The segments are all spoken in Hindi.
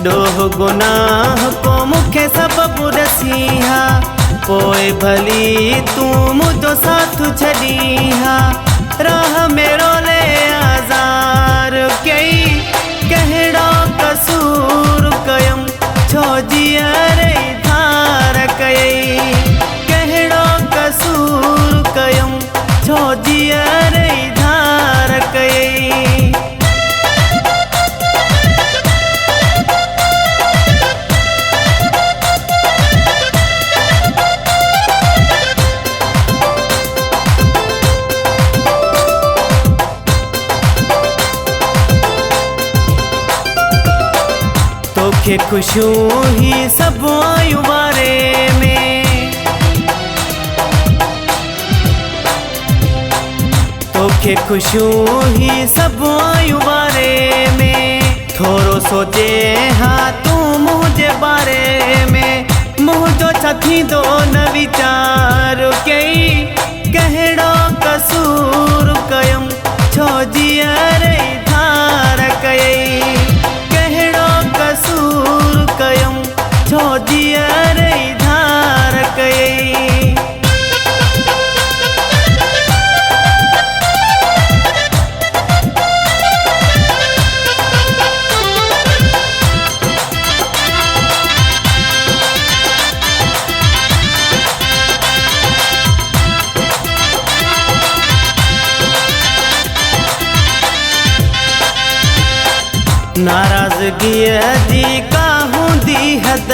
डोह गुनाह को मुखे सबब रसीहा पोए भली तू मुझो साथ छड़ीहा राह मेरो ले आज़ार कई कहड़ो कसूर कयम छो जियरे धार कई कहड़ो कसूर कयम छो जियरे धार कई। तोखे खुशियों ही सब आयु बारे में तोखे खुशियों ही सब आयु बारे में थोरो सोचे हाँ तू मुझे बारे में मुझो छथी दो न विचार कई कहड़ो कसूर कयम छो जियरे धार कई कहड़ो कसूर कयम छो जियरे धार कई। नाराज़गी जी का हूंदी हद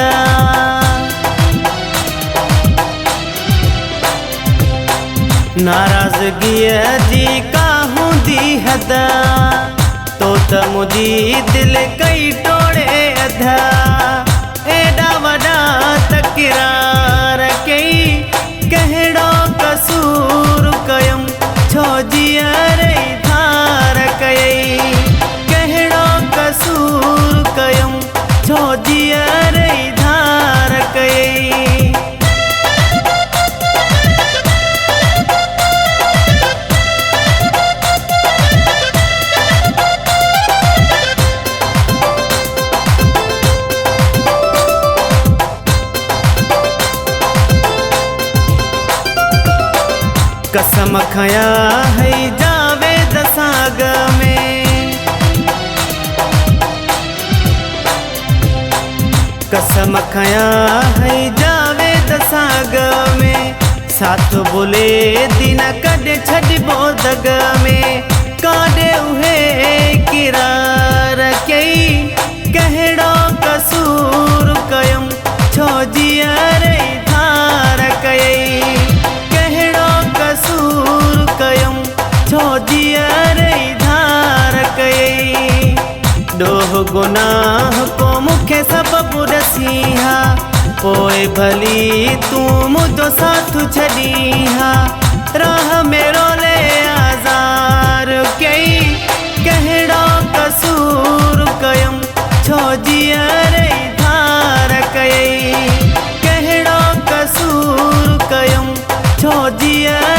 नाराज़गी जी का हूंदी हद तो त मुझी दिल कई टोड़े अधा एडा वडा तकरार कई कहड़ो कसूर कयम छो जियरे धार कई कहड़ो कसूर कयम छो जियरे धार कई। कसम खया है जावेद साग में कसम खया है जावेद साग में साथ बोले दिन कद छड़बो दग में काडे उहे किरार कई कहड़ो कसूर कयम छो जियरे धार कई कहड़ो कसूर कयम छो जियरे धार कई। डोह गुनाह को मुखे सबब रसीहा पोए भली तू मुझो साथ छड़ीहा राह मेरो ले आज़ार कई कहड़ो कसूर कयम छो जियरे धार कई कहड़ो कसूर कयम छो जियरे